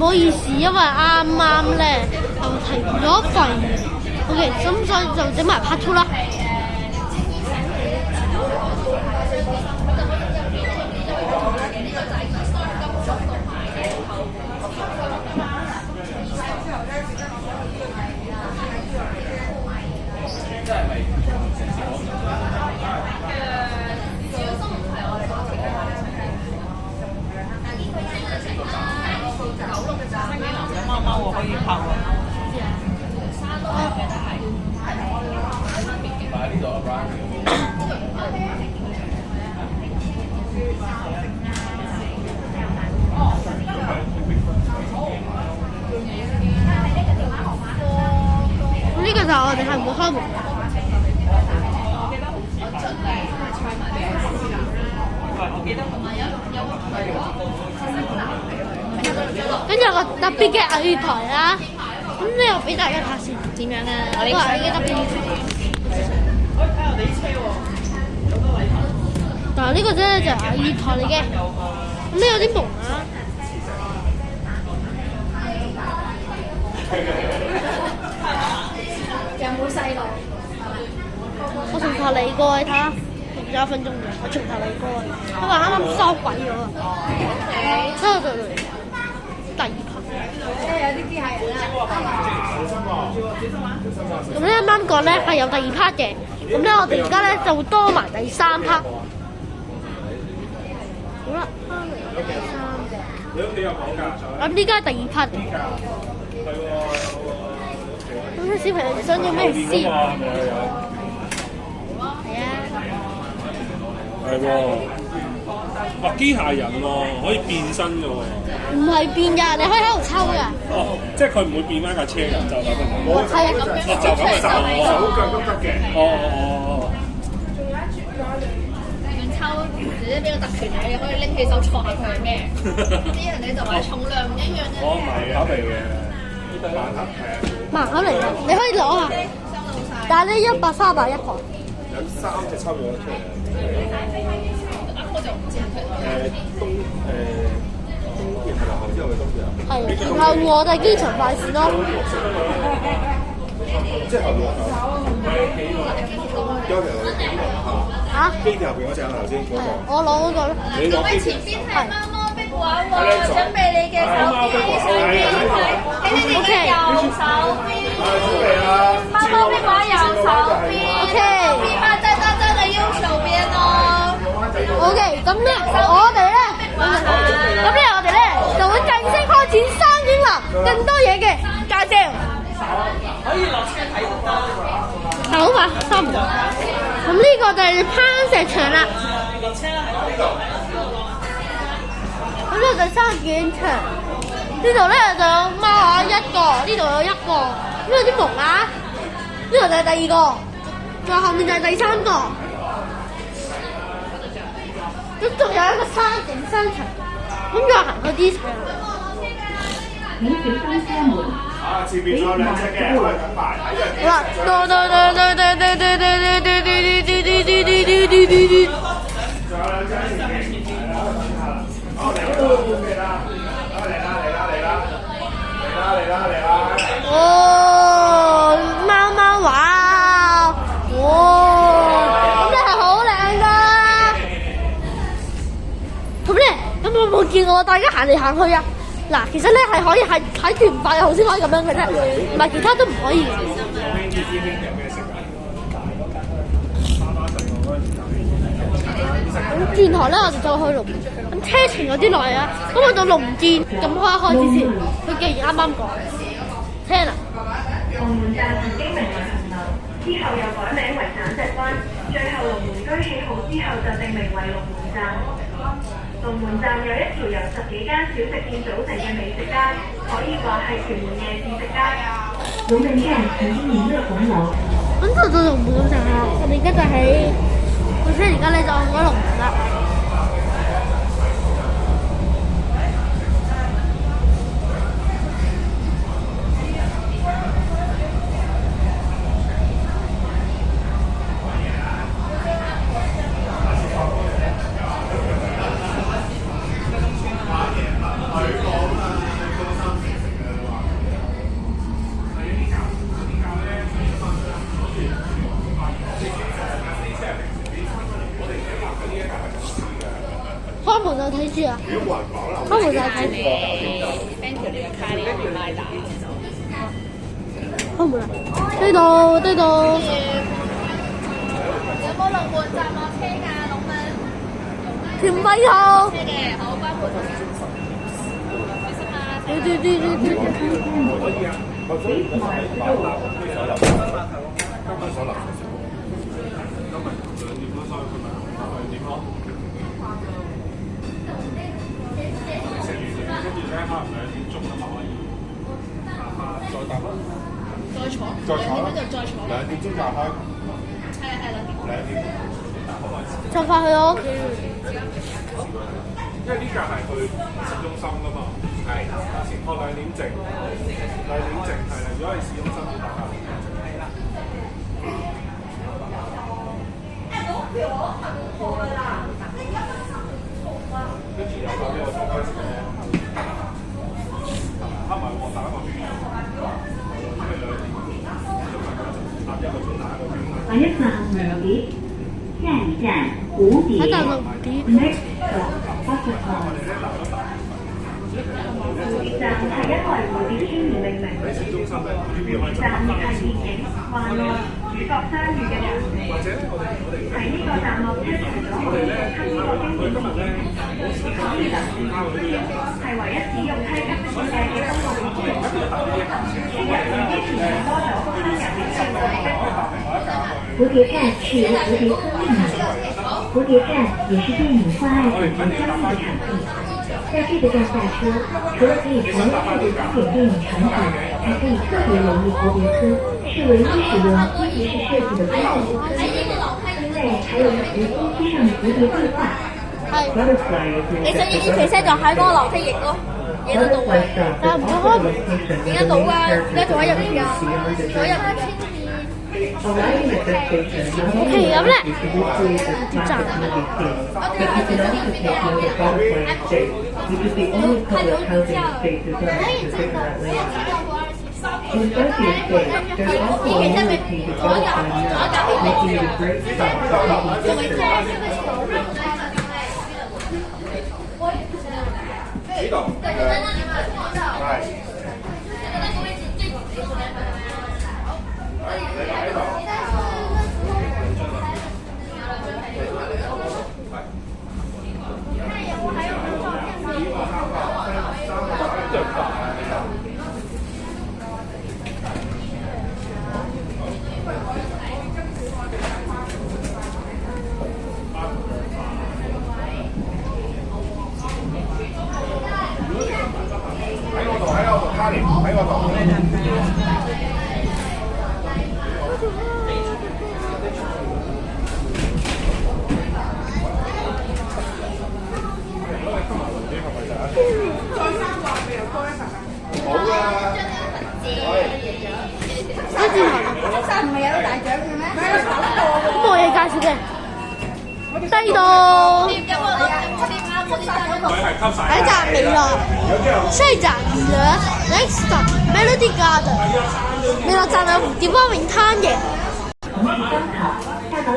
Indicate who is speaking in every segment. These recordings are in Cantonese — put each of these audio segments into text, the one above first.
Speaker 1: 好意思，因為啱啱咧就停咗肺，OK，咁所以就整埋 part 2啦。
Speaker 2: 貓貓我可以拍喎。
Speaker 1: 呢個就係我哋係唔會開門。跟住有個特別嘅藝台啦，咁呢度俾大家睇下先點樣啊？我呢個係特別藝台。但係呢個啫就係藝台嚟嘅，咁呢有啲蒙啊。
Speaker 3: 有冇細路？
Speaker 1: 我從頭嚟過，你睇下，仲有1分鐘嘅，我從頭嚟過，因為啱啱收鬼咗啊！收到第2 part。
Speaker 3: 有啲機械人
Speaker 1: 咁咧啱啱講咧係有第2 part 嘅，咁咧我哋而家咧就會多埋第3 part。好啦，翻嚟第3嘅。咁呢家係第2 part。咁啲小朋友想要咩先？係啊。
Speaker 4: 係喎，哇！機械人喎，可以變身嘅喎。
Speaker 1: 唔係變㗎，你可以喺度抽㗎。
Speaker 4: 哦，即係佢唔會變翻架車㗎，就咁樣。
Speaker 1: 係啊，咁樣
Speaker 4: 就咁嘅手腳都得嘅。哦。
Speaker 3: 抽或者俾個特權你，可以拎起手戳下佢係咩？啲人你就話重量唔一樣啫。
Speaker 4: 我唔係考嚟嘅，
Speaker 1: 盲盒嚟㗎，你可以攞下。但係呢130一個。
Speaker 4: 有3隻抽咗出嚟。
Speaker 3: 我就唔知
Speaker 4: 冬天係啦，後之後嘅冬天啊。
Speaker 1: 係，然後我哋機場快線咯。
Speaker 4: 即係後邊
Speaker 1: 嚇？
Speaker 4: 機鐵後邊嗰隻啊，頭先嗰個。
Speaker 1: 我攞嗰個咯。
Speaker 4: 你攞機
Speaker 3: 前邊係貓貓壁畫喎，準備你嘅手機相機喺你哋嘅右手邊。貓貓壁畫右手邊。
Speaker 1: OK。
Speaker 3: 壁畫在大家的右手邊哦。
Speaker 1: OK，咁咧我哋咧就會正式開始3點啦，更多嘢嘅介紹。
Speaker 2: 可以落車睇都得。
Speaker 1: 係好快，收唔到。咁呢個就係攀石場啦。
Speaker 2: 落車啦，喺呢度。
Speaker 1: 咁呢度就係3件場，呢度咧就有貓啊1個，呢度有1個，呢度啲蒙啊，呢度就係第2個，再後面就係第3個。咁仲有一個3景商場，咁再行去啲場。
Speaker 5: 請小心車門。
Speaker 4: 前面仲有2隻嘅，可以等埋。
Speaker 1: 好啦，仲有2隻前面。
Speaker 4: 好嚟啦！
Speaker 1: 哦，貓貓畫，咁真係好靚㗎！咁咧，咁有冇見過大家行嚟行去啊？嗱，其實咧係可以喺團發後先可以咁樣嘅啫，唔係其他都唔可以。咁轉台咧，我哋就去龍，咁車程有啲耐啊。咁去到龍劍咁開始先，佢既然啱啱講，聽啦。
Speaker 5: 龍門站曾經名為紅樓，之後又改名為斬石灣，最後龍門居起好之後就定名為龍門站。龍門站有一條由10幾間小食店組成嘅美食街，可以話係屯門夜市食街。龍門站曾經名為紅樓。
Speaker 1: 咁就到龍門站啦，我哋而家就喺，我車而家咧就去咗龍門啦。
Speaker 3: 你一邊買蛋。
Speaker 1: 開門啦！呢度呢度。
Speaker 3: 有冇龍門站落車㗎？龍門
Speaker 1: 甜米頭。
Speaker 3: 車嘅，好關門。
Speaker 1: 對對對對對。
Speaker 3: 再坐啦，再坐。
Speaker 6: 2點鐘就開。
Speaker 3: 係2點。
Speaker 1: 就快去我屋企。
Speaker 4: 因為呢架係去市中心㗎嘛，係前後2點正係啦。如果係市中心就大家跟住有個呢個開始黑埋我打一個圈，因為2點搭1個鐘打1個圈。
Speaker 5: 往一站5點，下一站5點。Next stop，巴士站。站係因為蝴蝶村而命名。站係電影《幻愛》主角相遇嘅場地。喺呢個站落車，除咗可以乘搭呢個經典電影，係唯一使用梯級設計嘅公共設施。入面之前有多咗福山人嘅稱謂。蝴蝶站是由蝴蝶村命名，蝴蝶站也是電影《幻愛》改編相應的場地。在這個站下車，除了可以重溫這部經典電影場景，還可以特別留意蝴蝶村是唯一使用飛碟式設計的公共屋邨，村內還有一幅飛機上的蝴蝶壁畫。
Speaker 3: 你想依期車就喺嗰個樓梯翼咯，影得到嘅。
Speaker 1: 但係唔開門。
Speaker 3: 影得到㗎，而家仲喺入邊㗎，仲喺入邊。
Speaker 1: OK，咁咧，站。
Speaker 6: 呢度係。喺我度，卡連喺我度。好啊！
Speaker 1: 跟住
Speaker 3: 唔係有大獎嘅咩？
Speaker 1: 冇嘢介紹嘅。低度。喺站未落，下一站Next stop Melody Garden。未落站有蝴蝶花泳灘嘅。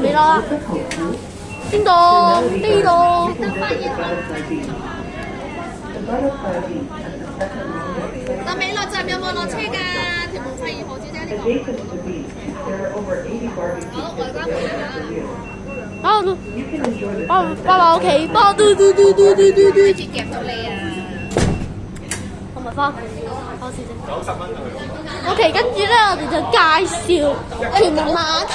Speaker 1: 未落啦。邊度？呢度。
Speaker 3: 但美樂站有冇落車㗎？屯門7、2號小姐呢個。好，我關門啦。
Speaker 1: 包埋屋企，包嘟。
Speaker 3: 跟住夾到你啊！
Speaker 1: 我咪翻先啫。90蚊去。OK，跟住咧，我哋就介紹屯門碼頭。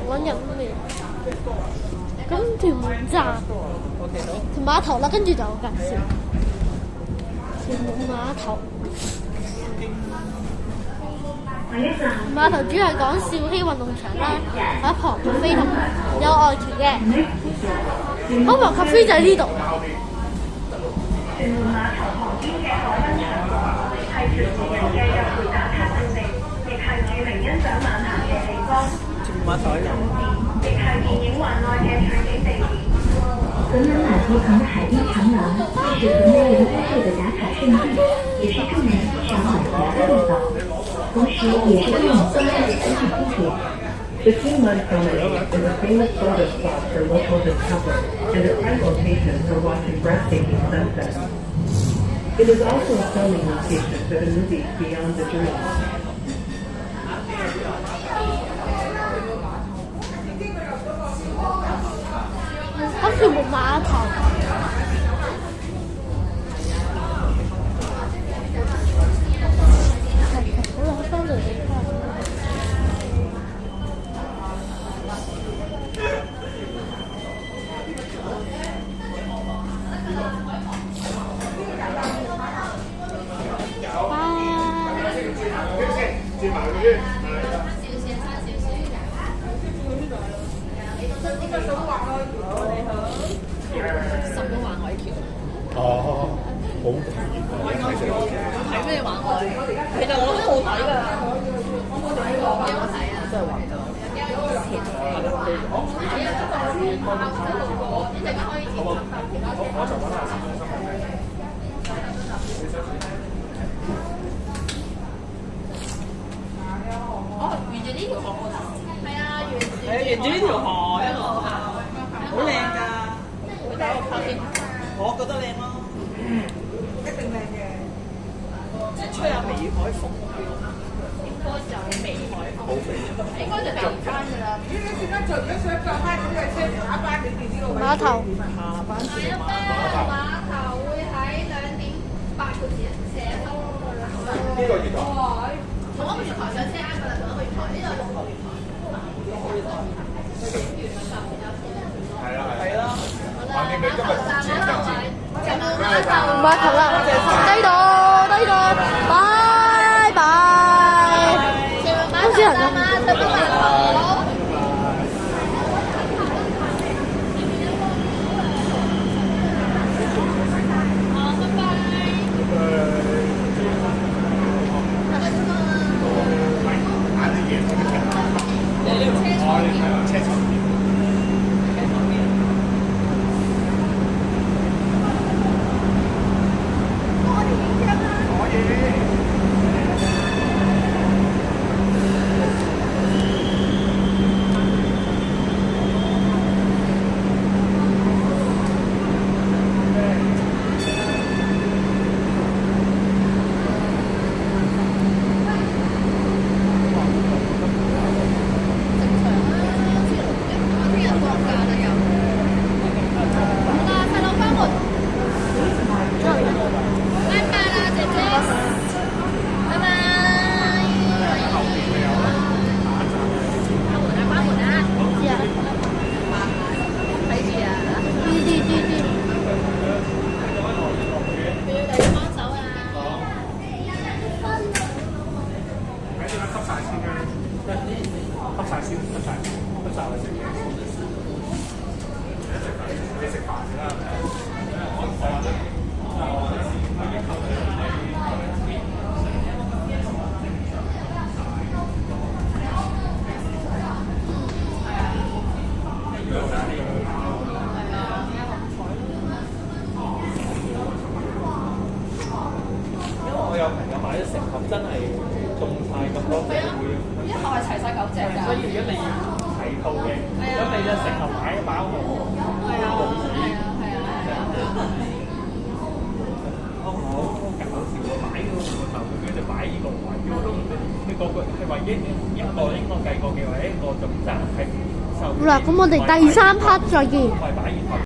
Speaker 1: 揾人咩？咁屯門站同碼頭啦，跟住就有介紹屯門碼頭。碼頭主要係講兆禧運動場啦，有一旁咖啡同有外團嘅。好旁咖啡就喺呢度。
Speaker 5: 屯門碼頭旁邊嘅海濱場係屯門人嘅約會打卡勝地，亦係著名欣賞晚霞嘅地方。亦係電影《幻愛》嘅取景地點。屯門碼頭旁的海濱長廊是屯門人約會的打卡勝地，也是著名欣賞晚霞的地方。同時也是令當地的經濟基礎。The Kinmen Promenade is a famous photo spot for locals and couples, and a prime location for watching breathtaking sunsets. It is also a filming location for the movie Beyond the Dream.
Speaker 1: 好似冇碼頭。好啦，翻嚟你睇。
Speaker 6: 轉埋佢先。哦，好
Speaker 2: 睇咩玩海？其實我都冇睇㗎。我冇睇過。有冇睇啊？真係玩㗎。
Speaker 4: 我就揾下市中心嘅。
Speaker 3: 沿住呢條河嗰度。係啊，
Speaker 2: 沿住呢條河一路行，好靚㗎。去打個卡先，我覺得靚咯。一定靚嘅，即係吹下微海風。應該就微海風。應該就着翻㗎啦。如果想着翻，咁就車打翻你哋呢個位。
Speaker 1: 碼頭。
Speaker 2: 下班前
Speaker 3: 碼頭會喺2:08個字寫到㗎啦。
Speaker 6: 呢個月頭。
Speaker 3: 同一個月台上車啱㗎啦，同一個月台呢度係6個月台。
Speaker 6: 係啦
Speaker 2: 係啦。
Speaker 6: 橫掂你今日前日先。
Speaker 1: 碼頭啦，低度，拜拜。好少人啊！
Speaker 3: 對邊碼頭？
Speaker 2: 我有朋友買咗成盒，真係中晒咁多隻會。
Speaker 3: 一盒係齊晒9隻㗎。
Speaker 2: 所以如果你要齊套嘅，咁你就成盒買一包喎。係啊，好搞笑喎！擺個頭，佢就擺呢個位，我都唔知你個係唯一一個應該計過嘅，唯一一個總站係收。
Speaker 1: 好啦，咁我哋第3 part 再見。
Speaker 2: 係擺熱頭。